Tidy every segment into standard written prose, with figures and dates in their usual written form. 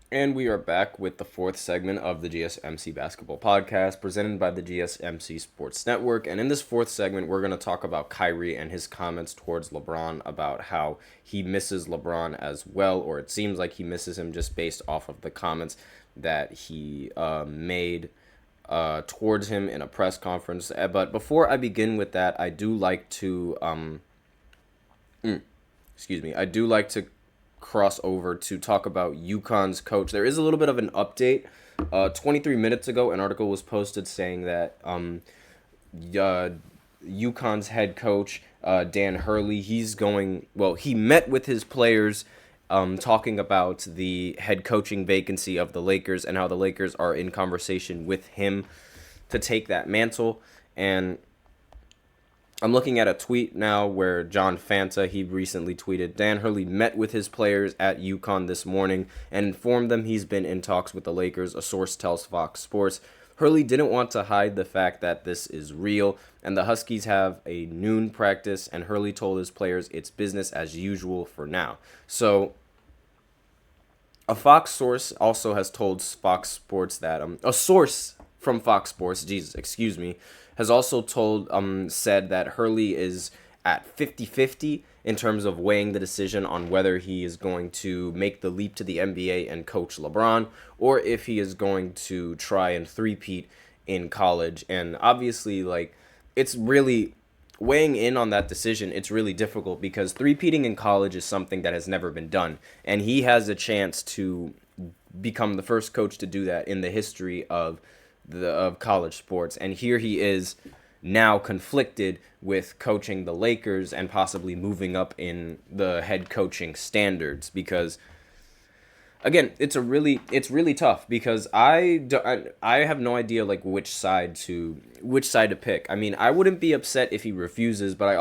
And we are back with the fourth segment of the GSMC Basketball Podcast presented by the GSMC Sports Network. And in this fourth segment, we're going to talk about Kyrie and his comments towards LeBron about how he misses LeBron as well, or it seems like he misses him just based off of the comments that he made towards him in a press conference. But before I begin with that, I do like to I do like to cross over to talk about UConn's coach. There is a little bit of an update. 23 minutes ago, an article was posted saying that UConn's head coach, Dan Hurley, he met with his players talking about the head coaching vacancy of the Lakers and how the Lakers are in conversation with him to take that mantle. And I'm looking at a tweet now where John Fanta, he recently tweeted, Dan Hurley met with his players at UConn this morning and informed them he's been in talks with the Lakers, a source tells Fox Sports. Hurley didn't want to hide the fact that this is real, and the Huskies have a noon practice, and Hurley told his players it's business as usual for now. So a Fox source also has told Fox Sports that a source from Fox Sports, has also said that Hurley is at 50-50 in terms of weighing the decision on whether he is going to make the leap to the NBA and coach LeBron, or if he is going to try and three-peat in college. And obviously, it's really weighing in on that decision. It's really difficult because three-peating in college is something that has never been done, and he has a chance to become the first coach to do that in the history of college sports. And here he is now conflicted with coaching the Lakers and possibly moving up in the head coaching standards, because again, it's really tough because I have no idea which side to pick. I mean, I wouldn't be upset if he refuses, but I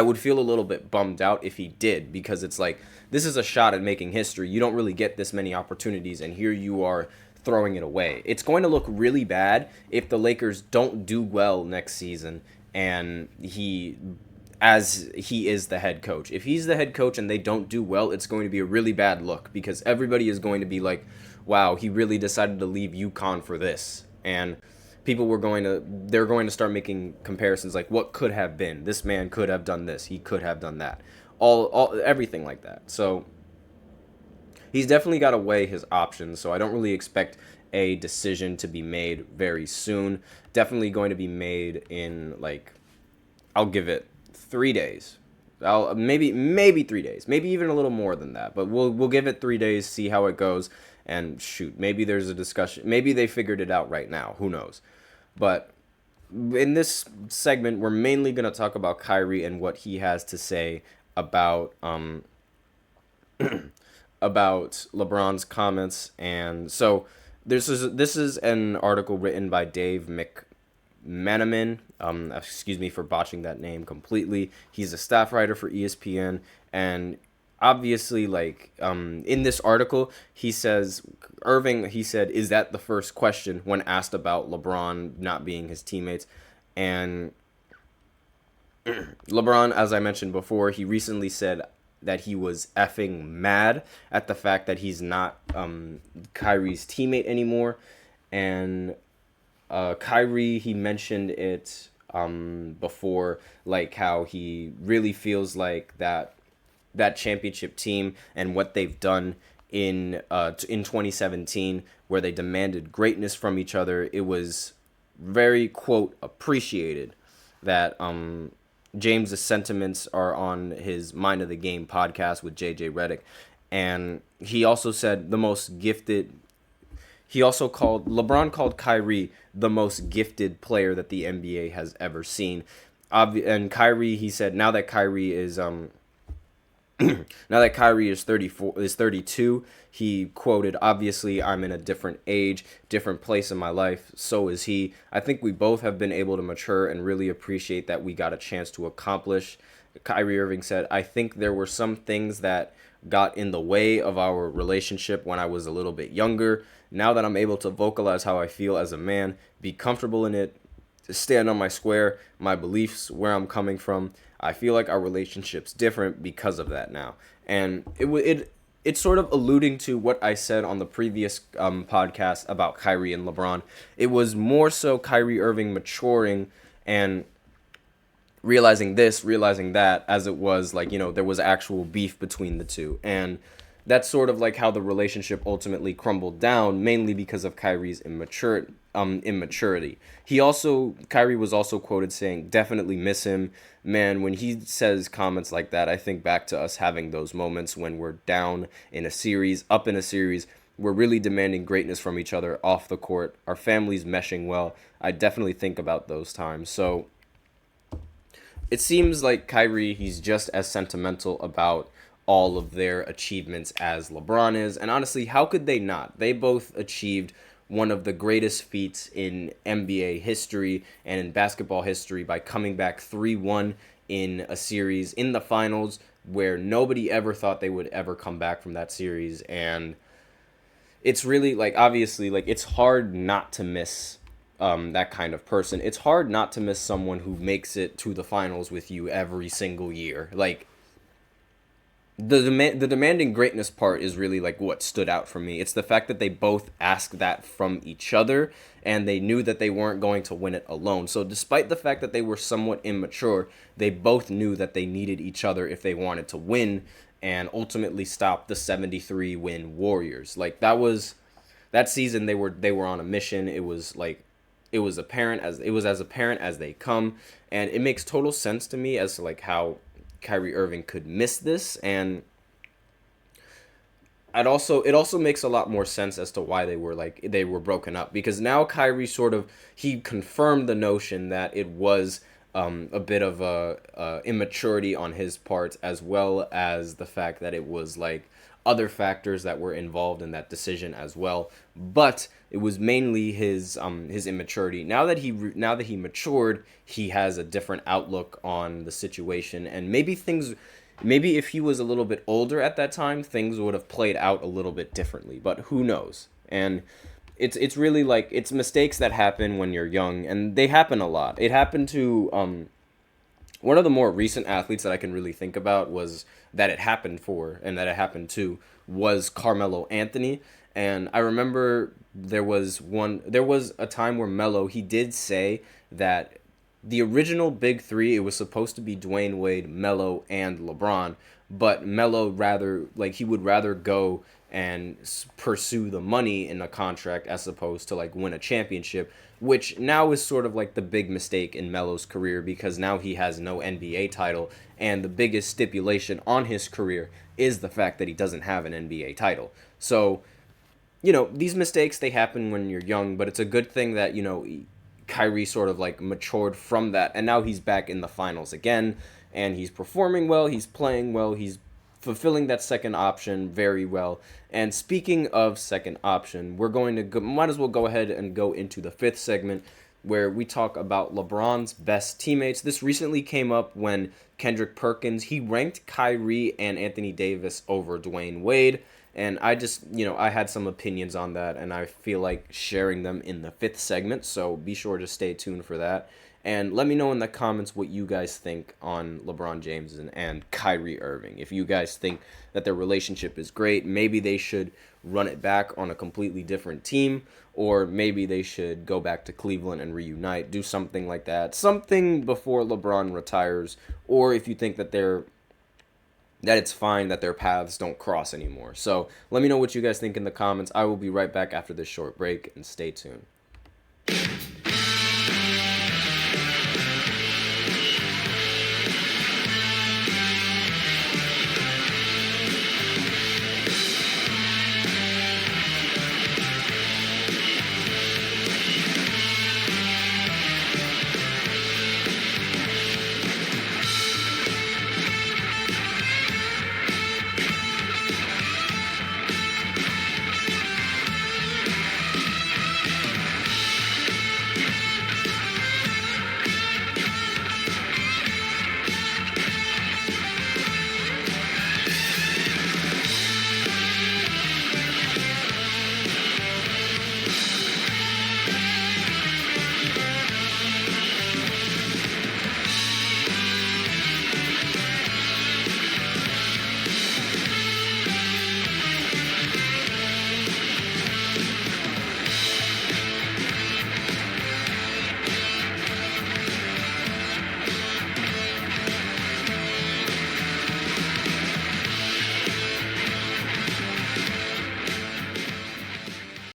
would feel a little bit bummed out if he did, because it's like, this is a shot at making history. You don't really get this many opportunities, and here you are throwing it away. It's going to look really bad if the Lakers don't do well next season and he is the head coach. If he's the head coach and they don't do well, it's going to be a really bad look, because everybody is going to be like, wow, he really decided to leave UConn for this. And they're going to start making comparisons like, what could have been? This man could have done this. He could have done that. Everything like that. So he's definitely got to weigh his options. So I don't really expect a decision to be made very soon. Definitely going to be made in I'll give it 3 days. Maybe 3 days, maybe even a little more than that. But we'll give it 3 days, see how it goes, and shoot, maybe there's a discussion. Maybe they figured it out right now. Who knows? But in this segment, we're mainly going to talk about Kyrie and what he has to say about about LeBron's comments. And so this is an article written by Dave McManaman. Excuse me for botching that name completely. He's a staff writer for ESPN, and obviously, in this article, he said, is that the first question when asked about LeBron not being his teammates? And LeBron, as I mentioned before, he recently said that he was effing mad at the fact that he's not Kyrie's teammate anymore. And Kyrie, he mentioned it before, how he really feels like that championship team and what they've done in 2017, where they demanded greatness from each other. It was very, quote, appreciated that James's sentiments are on his Mind of the Game podcast with JJ Redick. And he also said LeBron called Kyrie the most gifted player that the NBA has ever seen. And Kyrie, he said, now that Kyrie is 32, he quoted, obviously I'm in a different age, different place in my life. So is he. I think we both have been able to mature and really appreciate that we got a chance to accomplish. Kyrie Irving said, I think there were some things that got in the way of our relationship when I was a little bit younger. Now that I'm able to vocalize how I feel as a man, be comfortable in it, to stand on my square, my beliefs, where I'm coming from, I feel like our relationship's different because of that now. And it's sort of alluding to what I said on the previous podcast about Kyrie and LeBron. It was more so Kyrie Irving maturing and realizing this, realizing that, as it was like, there was actual beef between the two. And that's sort of like how the relationship ultimately crumbled down, mainly because of Kyrie's immaturity. Kyrie was also quoted saying, definitely miss him. Man, when he says comments like that, I think back to us having those moments when we're down in a series, up in a series. We're really demanding greatness from each other off the court. Our family's meshing well. I definitely think about those times. So it seems like Kyrie, he's just as sentimental about all of their achievements as LeBron is. And honestly, how could they not? They both achieved one of the greatest feats in NBA history and in basketball history by coming back 3-1 in a series in the finals where nobody ever thought they would ever come back from that series. And it's really like, obviously, like, it's hard not to miss that kind of person. It's hard not to miss someone who makes it to the finals with you every single year. Like, the demanding greatness part is really like what stood out for me. It's the fact that they both asked that from each other, and they knew that they weren't going to win it alone. So despite the fact that they were somewhat immature, they both knew that they needed each other if they wanted to win and ultimately stop the 73 win Warriors. Like, that season, they were on a mission. It was like, it was as apparent as they come, and it makes total sense to me as to like how Kyrie Irving could miss this. And it also makes a lot more sense as to why they were broken up, because now Kyrie sort of, he confirmed the notion that it was a bit of a immaturity on his part, as well as the fact that it was like other factors that were involved in that decision as well. But it was mainly his immaturity. Now that he matured, he has a different outlook on the situation, and maybe if he was a little bit older at that time, things would have played out a little bit differently. But who knows? And it's really like, it's mistakes that happen when you're young, and they happen a lot. It happened to one of the more recent athletes that I can really think about was that it happened for and that it happened to was Carmelo Anthony. And I remember there was a time where Melo, he did say that the original big three, it was supposed to be Dwayne Wade, Melo, and LeBron, but Melo he would rather go and pursue the money in a contract as opposed to like win a championship, which now is sort of like the big mistake in Melo's career, because now he has no NBA title, and the biggest stipulation on his career is the fact that he doesn't have an NBA title. So, these mistakes, they happen when you're young, but it's a good thing that, Kyrie sort of like matured from that, and now he's back in the finals again, and he's performing well, he's playing well, he's fulfilling that second option very well. And speaking of second option, we're going to might as well go ahead and go into the fifth segment, where we talk about LeBron's best teammates. This recently came up when Kendrick Perkins, he ranked Kyrie and Anthony Davis over Dwayne Wade. And I just, I had some opinions on that, and I feel like sharing them in the fifth segment. So be sure to stay tuned for that. And let me know in the comments what you guys think on LeBron James and Kyrie Irving. If you guys think that their relationship is great, maybe they should run it back on a completely different team, or maybe they should go back to Cleveland and reunite, do something like that. Something before LeBron retires, or if you think that it's fine that their paths don't cross anymore. So let me know what you guys think in the comments. I will be right back after this short break, and stay tuned.